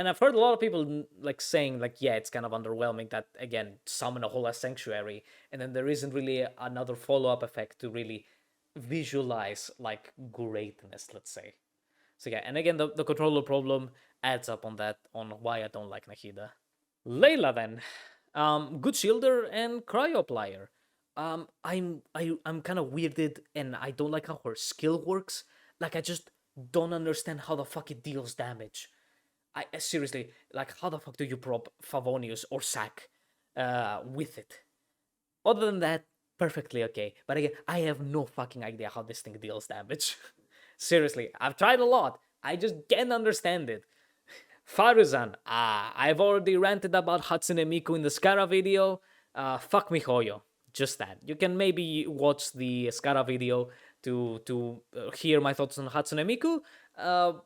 I've heard a lot of people like saying like, yeah, it's kind of underwhelming that again summon a whole ass sanctuary, and then there isn't really another follow-up effect to really visualize like greatness, let's say. So yeah, and again, the controller problem adds up on why I don't like Nahida. Layla then, good shielder and cryo applier. I'm kind of weirded, and I don't like how her skill works. Like, I just don't understand how the fuck it deals damage. I seriously, like, how the fuck do you prop Favonius or Sack with it? Other than that, perfectly okay. But again, I have no fucking idea how this thing deals damage. Seriously, I've tried a lot. I just can't understand it. Faruzan, I've already ranted about Hatsune Miku in the Sara video. Fuck Mihoyo. Just that. You can maybe watch the Sara video to hear my thoughts on Hatsune Miku.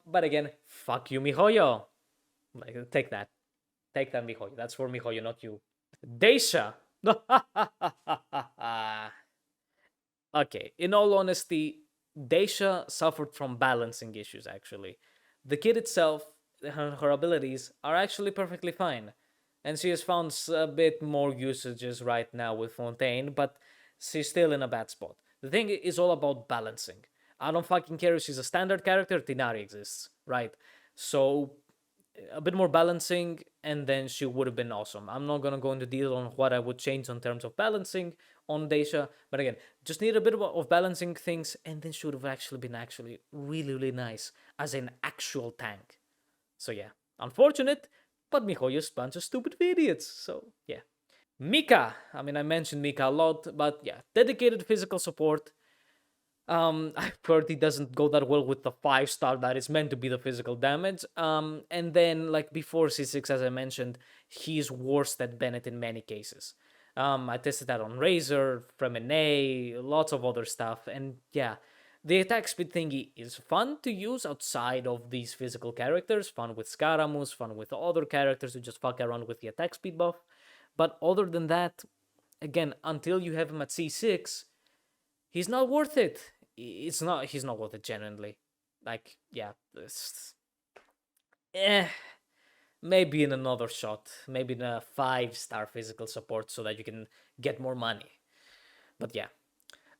But again, fuck you, Mihoyo. Like, take that. Take that, Mihoyo. That's for Mihoyo, not you. Dehya. Okay, in all honesty, Dehya suffered from balancing issues, actually. The kid itself, her abilities, are actually perfectly fine. And she has found a bit more usages right now with Fontaine, but she's still in a bad spot. The thing is all about balancing. I don't fucking care if she's a standard character, Tinari exists, right? So, a bit more balancing, and then she would have been awesome. I'm not gonna go into detail on what I would change in terms of balancing on Dehya, but again, just need a bit of balancing things, and then she would have actually been really, really nice as an actual tank. So yeah, unfortunate, but Mihoyo's bunch of stupid idiots, so yeah. Mika, I mean, I mentioned Mika a lot, but yeah, dedicated physical support. I've heard he doesn't go that well with the 5-star that is meant to be the physical damage. And then, like before C6, as I mentioned, he's worse than Bennett in many cases. I tested that on Razor, Fremene, lots of other stuff, and yeah, the attack speed thingy is fun to use outside of these physical characters, fun with Scaramouche, fun with other characters who just fuck around with the attack speed buff. But other than that, again, until you have him at C6, he's not worth it. He's not worth it genuinely. Like, yeah, maybe in another shot, maybe in a 5-star physical support so that you can get more money. But yeah.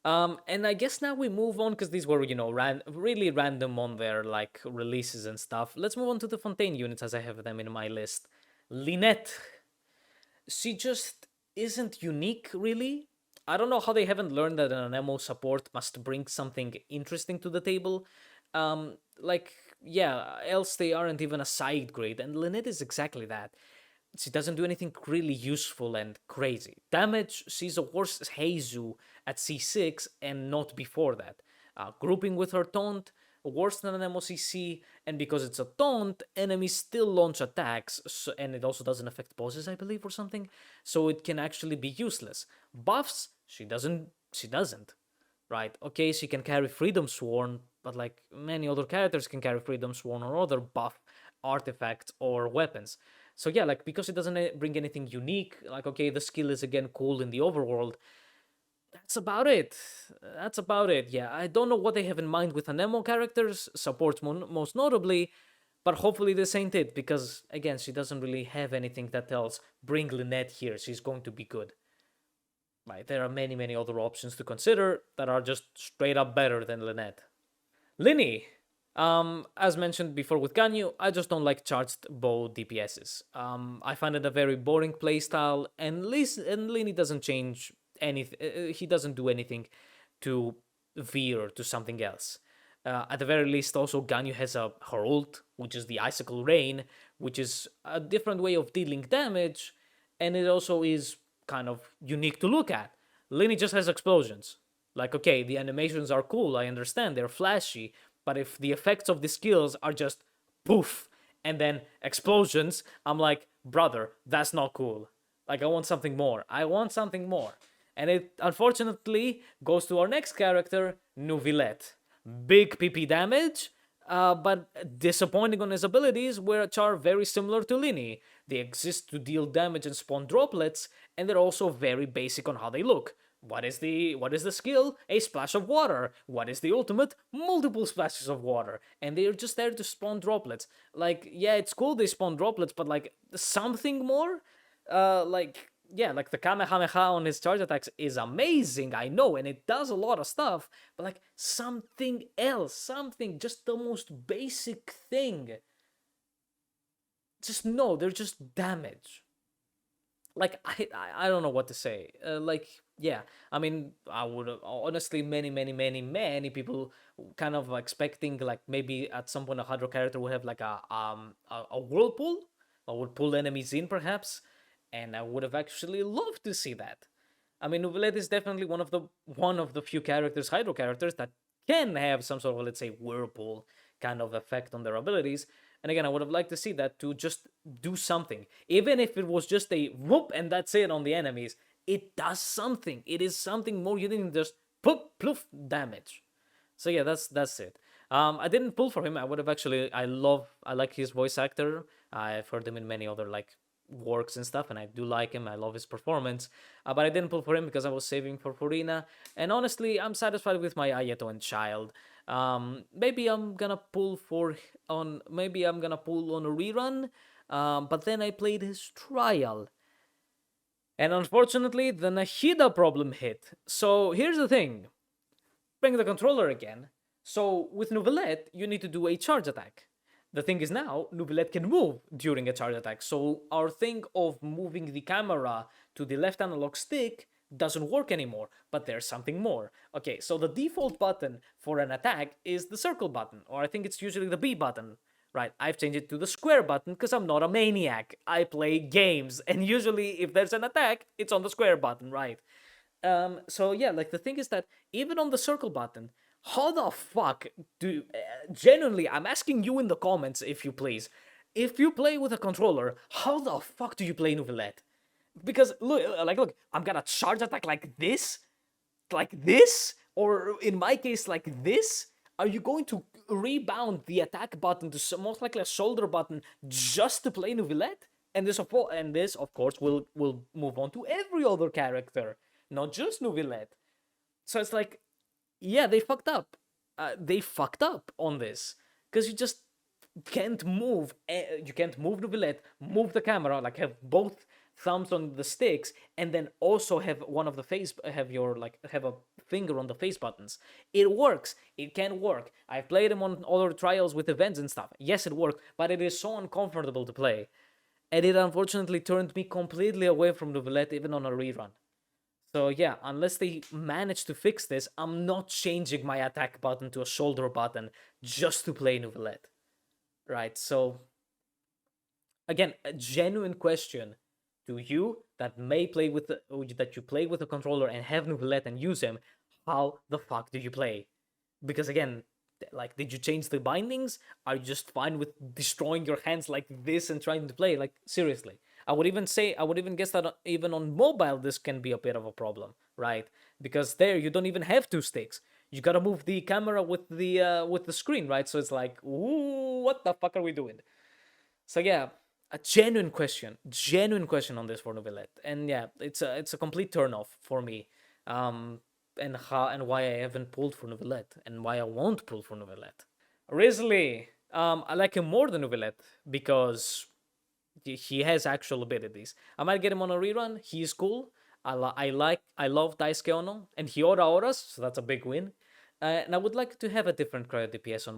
And I guess now we move on because these were, you know, really random on their like releases and stuff. Let's move on to the Fontaine units as I have them in my list. Lynette, she just isn't unique, really. I don't know how they haven't learned that an MMO support must bring something interesting to the table. Like, yeah, else they aren't even a side grade, and Lynette is exactly that. She doesn't do anything really useful and crazy. Damage, she's a worse Heizu at C6 and not before that. Grouping with her taunt, worse than an MOCC, and because it's a taunt, enemies still launch attacks, so, and it also doesn't affect bosses, I believe, or something, so it can actually be useless. Buffs, she doesn't. Right, okay, she can carry Freedom Sworn, but like many other characters can carry Freedom Sworn or other buff artifacts or weapons. So yeah, like because it doesn't bring anything unique, like okay, the skill is again cool in the overworld. That's about it. That's about it. Yeah, I don't know what they have in mind with Anemo characters, supports most notably, but hopefully this ain't it because again, she doesn't really have anything that tells bring Lynette here. She's going to be good. Right, there are many other options to consider that are just straight up better than Lynette. Lyney, as mentioned before with Ganyu, I just don't like charged bow DPSs. I find it a very boring playstyle, and Lyney doesn't change anything. He doesn't do anything to veer to something else. At the very least, also Ganyu has her ult, which is the Icicle Rain, which is a different way of dealing damage, and it also is kind of unique to look at. Lyney just has explosions. Like, okay, the animations are cool, I understand, they're flashy, but if the effects of the skills are just poof and then explosions, I'm like, brother, that's not cool. Like, I want something more. I want something more. And it unfortunately goes to our next character, Neuvillette. Big PP damage, but disappointing on his abilities, which are very similar to Lyney. They exist to deal damage and spawn droplets, and they're also very basic on how they look. What is the skill? A splash of water. What is the ultimate? Multiple splashes of water. And they're just there to spawn droplets. Like, yeah, it's cool they spawn droplets, but like something more? Yeah, like the Kamehameha on his charge attacks is amazing, I know, and it does a lot of stuff, but like something else, something, just the most basic thing. Just no, they're just damage. Like I don't know what to say. Like yeah, I mean I would honestly many people kind of expecting like maybe at some point a Hydro character would have like a whirlpool or would pull enemies in perhaps, and I would have actually loved to see that. I mean Neuvillette is definitely one of the few characters, Hydro characters, that can have some sort of, let's say, whirlpool kind of effect on their abilities. And again, I would have liked to see that to just do something. Even if it was just a whoop and that's it on the enemies, it does something. It is something more unique than just poof, ploof damage. So yeah, that's it. I didn't pull for him. I would have actually. I like his voice actor. I've heard him in many other like works and stuff, and I do like him. I love his performance. But I didn't pull for him because I was saving for Furina. And honestly, I'm satisfied with my Ayato and Child. Maybe I'm gonna pull on a rerun. But then I played his trial. And unfortunately, the Nahida problem hit. So here's the thing. Bring the controller again. So with Neuvillette, you need to do a charge attack. The thing is now, Neuvillette can move during a charge attack. So our thing of moving the camera to the left analog stick doesn't work anymore, but there's something more. Okay, so the default button for an attack is the circle button, or I think it's usually the B button. Right, I've changed it to the square button because I'm not a maniac. I play games, and usually if there's an attack, it's on the square button, right? So yeah, like the thing is that even on the circle button, how the fuck do... genuinely, I'm asking you in the comments, if you please. If you play with a controller, how the fuck do you play Neuvillette? Because, look, I'm gonna charge attack like this? Like this? Or in my case, like this? Are you going to rebound the attack button to most likely a shoulder button just to play Neuvillette? And this, of course, will move on to every other character, not just Neuvillette. So it's like, yeah, they fucked up. They fucked up on this because you just can't move. You can't move Neuvillette, move the camera, like have both thumbs on the sticks, and then also have one of the face have your like have a finger on the face buttons. It works. It can work. I've played them on other trials with events and stuff. Yes, it worked, but it is so uncomfortable to play. And it unfortunately turned me completely away from Neuvillette even on a rerun. So yeah, unless they manage to fix this, I'm not changing my attack button to a shoulder button just to play Neuvillette. Right, so again, a genuine question to you that may play with that you play with a controller and have Neuvillette and use him. How the fuck do you play? Because again, like, did you change the bindings? Are you just fine with destroying your hands like this and trying to play? Like, seriously. I would even guess that even on mobile, this can be a bit of a problem, right? Because there, you don't even have two sticks. You gotta move the camera with the screen, right? So it's like, ooh, what the fuck are we doing? So yeah, a genuine question on this for Neuvillette, and yeah, it's a complete turn off for me. And why I haven't pulled for Neuvillette, and why I won't pull for Neuvillette. Risley, I like him more than Neuvillette because he has actual abilities. I might get him on a rerun. He's cool. I love Daisuke Ono, and he auras, so that's a big win. And I would like to have a different cryo DPS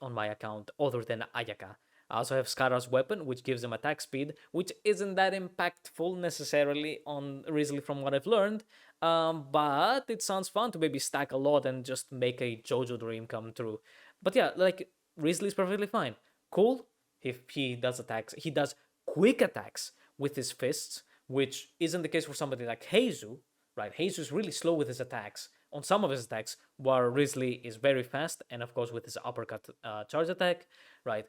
on my account other than Ayaka. I also have Skara's weapon, which gives him attack speed, which isn't that impactful necessarily on Risley from what I've learned. But it sounds fun to maybe stack a lot and just make a JoJo dream come true. But yeah, like, Risley's perfectly fine. Cool if he does attacks. He does quick attacks with his fists, which isn't the case for somebody like Heizu, right? Heizu is really slow with his attacks, on some of his attacks, while Risley is very fast, and of course with his uppercut charge attack, right?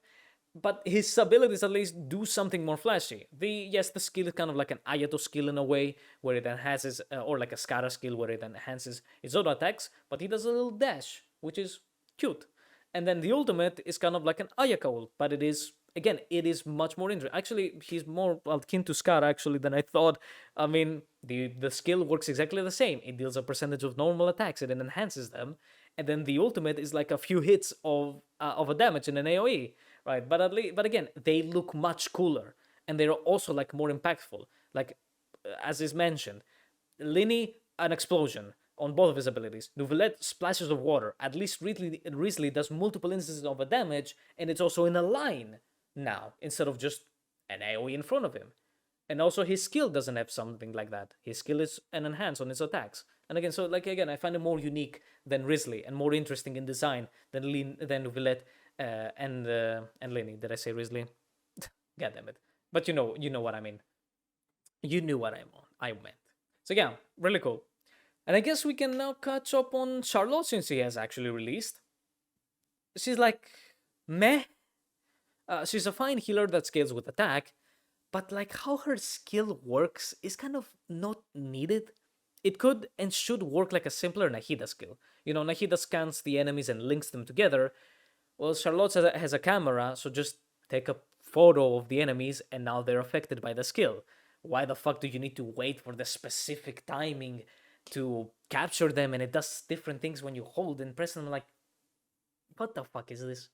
But his abilities at least do something more flashy. The skill is kind of like an Ayato skill in a way, where it enhances, or like a Skara skill where it enhances his auto attacks, but he does a little dash, which is cute. And then the ultimate is kind of like an Ayaka ult, but it is, again, it is much more interesting. Actually, he's more akin to Skara actually than I thought. I mean, the skill works exactly the same. It deals a percentage of normal attacks and it enhances them. And then the ultimate is like a few hits of a damage in an AoE, right? But again, they look much cooler, and they're also like more impactful. Like, as is mentioned, Lyney, an explosion on both of his abilities. Neuvillette, splashes of water. At least Risley does multiple instances of a damage, and it's also in a line now instead of just an AoE in front of him. And also his skill doesn't have something like that. His skill is an enhance on his attacks. And again, I find it more unique than Risley and more interesting in design than Neuvillette and Lyney. Did I say Risley? God damn it! But you know what I mean. You knew what I meant. So yeah, really cool. And I guess we can now catch up on Charlotte since he has actually released. She's like meh. She's a fine healer that scales with attack, but like how her skill works is kind of not needed. It could and should work like a simpler Nahida skill. Nahida scans the enemies and links them together. Well, Charlotte has a camera, so just take a photo of the enemies and now they're affected by the skill. Why the fuck do you need to wait for the specific timing to capture them and it does different things when you hold and press them? Like, what the fuck is this?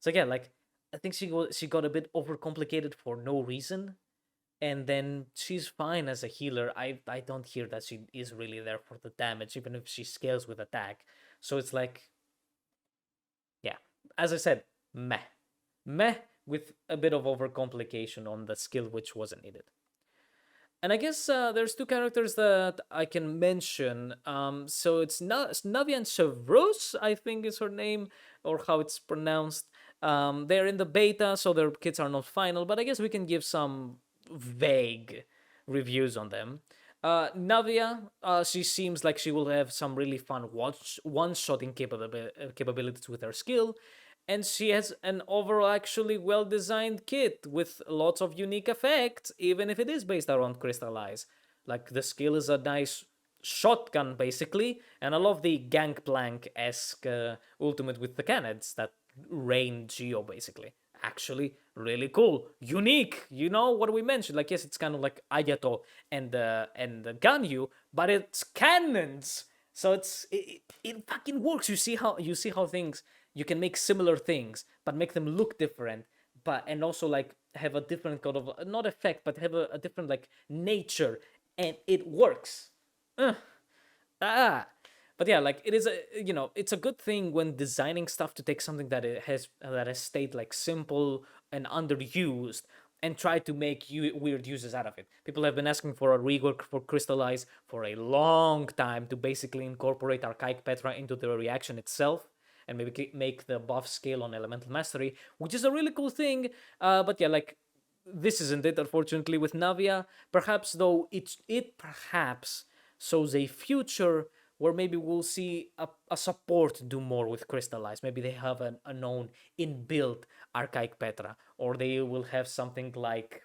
So yeah, like, I think she got a bit overcomplicated for no reason. And then she's fine as a healer. I don't hear that she is really there for the damage, even if she scales with attack. So it's like, yeah, as I said, meh. Meh with a bit of overcomplication on the skill which wasn't needed. And I guess there's two characters that I can mention. So it's Navia Chevreuse, I think is her name, or how it's pronounced. They're in the beta, so their kits are not final, but I guess we can give some vague reviews on them. Navia, she seems like she will have some really fun one-shotting capabilities with her skill, and she has an overall actually well-designed kit with lots of unique effects, even if it is based around Crystallize. Like, the skill is a nice shotgun, basically, and I love the Gangplank-esque ultimate with the cannons that rain Geo, basically. Actually, really cool, unique. You know what we mentioned? Like, yes, it's kind of like Ayato and Ganyu, but it's cannons. So it fucking works. You see how things, you can make similar things, but make them look different. And also, like, have a different kind of, not effect, but have a different like nature, and it works. Ugh. Ah, but yeah, like it is a, it's a good thing when designing stuff to take something that has stayed like simple and underused, and try to make weird uses out of it. People have been asking for a rework for Crystallize for a long time to basically incorporate Archaic Petra into the reaction itself, and maybe make the buff scale on Elemental Mastery, which is a really cool thing. But yeah, like this isn't it, unfortunately, with Navia. Perhaps though, it perhaps shows a future where maybe we'll see a support do more with Crystallize. Maybe they have a known inbuilt Archaic Petra, or they will have something like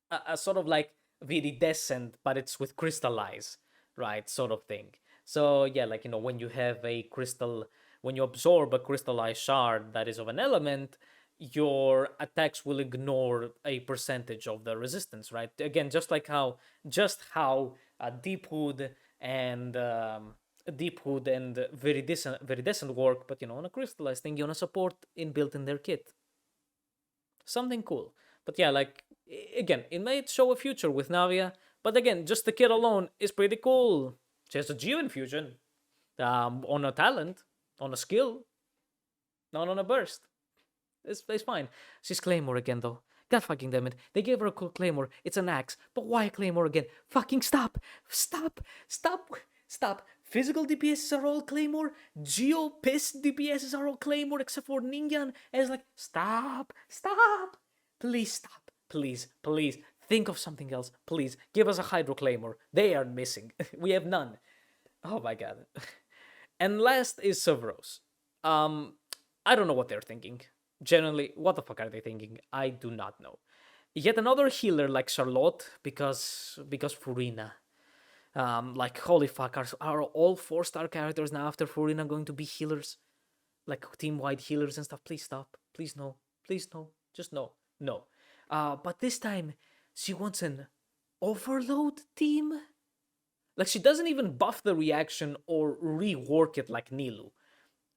a sort of like Viridescent, but it's with Crystallize, right? Sort of thing. So yeah, like when you have a crystal, when you absorb a crystallized shard that is of an element, your attacks will ignore a percentage of the resistance, right? Again, just how Deep Hood and Viridescent work, but on a crystallized thing, you want to support inbuilt in their kit. Something cool. But yeah, like again, it might show a future with Navia, but again, just the kit alone is pretty cool. She has a Geo infusion, on a talent, on a skill, not on a burst. It's fine. She's Claymore again, though. God fucking damn it. They gave her a cool Claymore. It's an axe. But why Claymore again? Fucking stop. Stop. Stop. Stop. Physical DPSs are all Claymore. Geo piss DPSs are all Claymore except for Ninjan. And it's like, stop. Stop. Please stop. Please. Please. Think of something else. Please. Give us a Hydro Claymore. They are missing. We have none. Oh my god. And last is Sucrose. I don't know what they're thinking. Generally, what the fuck are they thinking? I do not know. Yet another healer like Charlotte, because Furina. Like holy fuck, are all 4-star characters now after Furina going to be healers? Like team-wide healers and stuff? Please stop. Please no. Please no. Just no. No. But this time, she wants an overload team? Like she doesn't even buff the reaction or rework it like Nilou.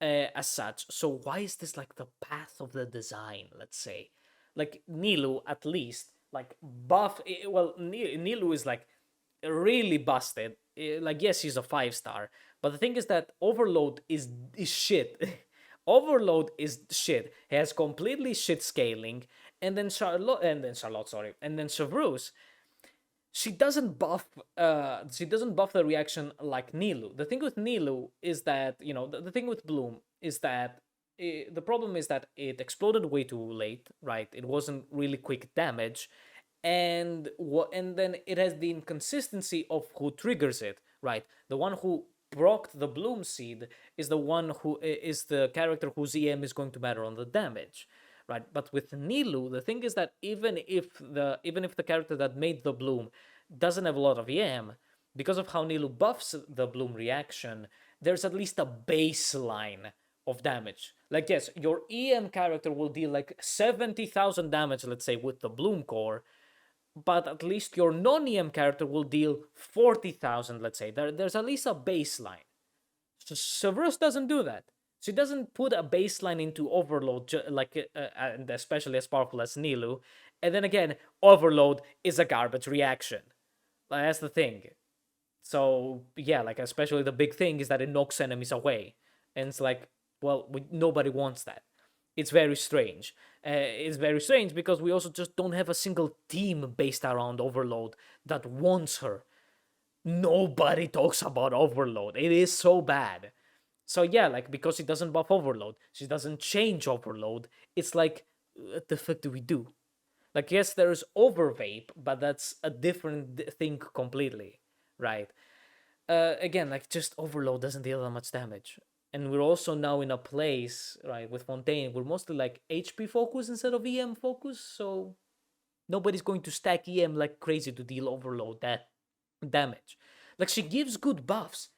As such. So why is this like the path of the design, let's say? Like Nilou, at least, like buff. Well, Nilou is like really busted. Like yes, she's a 5-star, but the thing is that Overload is shit. Overload is shit. He has completely shit scaling, and then Charlotte, sorry, and then Chevreuse. She doesn't buff the reaction like Nilou. The thing with Nilou is that, the thing with Bloom is that the problem is that it exploded way too late, right? It wasn't really quick damage, and then it has the inconsistency of who triggers it, right? The one who procced the Bloom Seed is the one who is the character whose EM is going to matter on the damage. Right, but with Nilou, the thing is that even if the character that made the Bloom doesn't have a lot of EM, because of how Nilou buffs the Bloom reaction, there's at least a baseline of damage. Like yes, your EM character will deal like 70,000 damage, let's say, with the Bloom core, but at least your non-EM character will deal 40,000, let's say. There's at least a baseline. So Chevreuse doesn't do that. She doesn't put a baseline into Overload, and especially as powerful as Nilou. And then again, Overload is a garbage reaction. Like, that's the thing. So, yeah, like, especially the big thing is that it knocks enemies away. And it's like, well, nobody wants that. It's very strange. It's very strange because we also just don't have a single team based around Overload that wants her. Nobody talks about Overload. It is so bad. So yeah, like, because she doesn't buff Overload, she doesn't change Overload, it's like, what the fuck do we do? Like, yes, there's Overvape, but that's a different thing completely, right? Again, like, just Overload doesn't deal that much damage. And we're also now in a place, right, with Fontaine, we're mostly like HP focus instead of EM focus, so nobody's going to stack EM like crazy to deal Overload that damage. Like, she gives good buffs,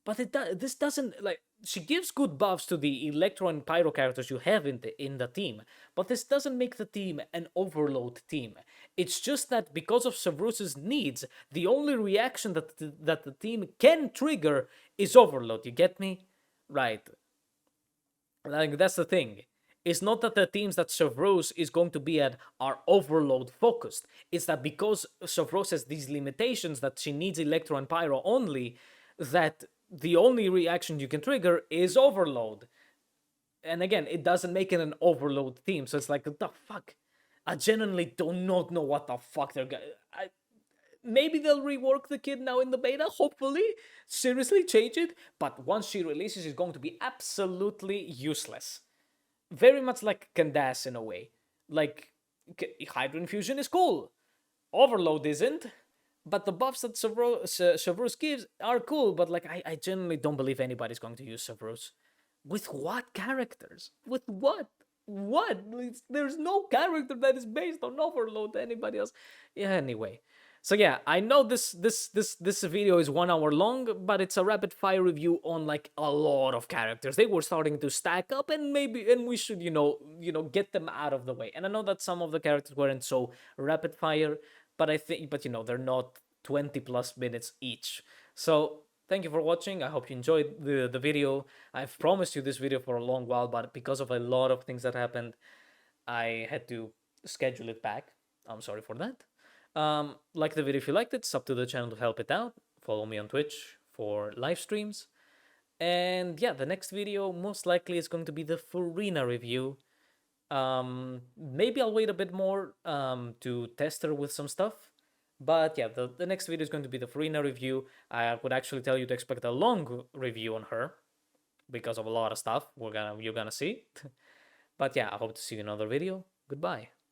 but this doesn't, like, she gives good buffs to the Electro and Pyro characters you have in the team, but this doesn't make the team an Overload team. It's just that because of Chevruse's needs, the only reaction that the team can trigger is Overload. You get me? Right. Like, that's the thing. It's not that the teams that Chevreuse is going to be at are overload focused. It's that because Chevreuse has these limitations that she needs Electro and Pyro only, that the only reaction you can trigger is overload. And again, it doesn't make it an overload team. So it's like, what the fuck? I genuinely do not know what the fuck they're going to... Maybe they'll rework the kid now in the beta, hopefully. Seriously, change it. But once she releases, it's going to be absolutely useless. Very much like Candace in a way. Like, Hydro Infusion is cool. Overload isn't. But the buffs that Chevreuse gives are cool, but like I genuinely don't believe anybody's going to use Chevreuse. With what characters? With what? What? There's no character that is based on Overload to anybody else. Yeah, anyway. So yeah, I know this video is 1 hour long, but it's a rapid fire review on like a lot of characters. They were starting to stack up, and we should get them out of the way. And I know that some of the characters weren't so rapid fire, but they're not 20 plus minutes each. So thank you for watching. I hope you enjoyed the video. I've promised you this video for a long while, but because of a lot of things that happened, I had to schedule it back. I'm sorry for that. Like the video if you liked it. Sub to the channel to help it out. Follow me on Twitch for live streams. And yeah, the next video most likely is going to be the Furina review. Maybe I'll wait a bit more to test her with some stuff. But yeah, the next video is going to be the Furina review. I would actually tell you to expect a long review on her because of a lot of stuff you're gonna see. But yeah, I hope to see you in another video. Goodbye.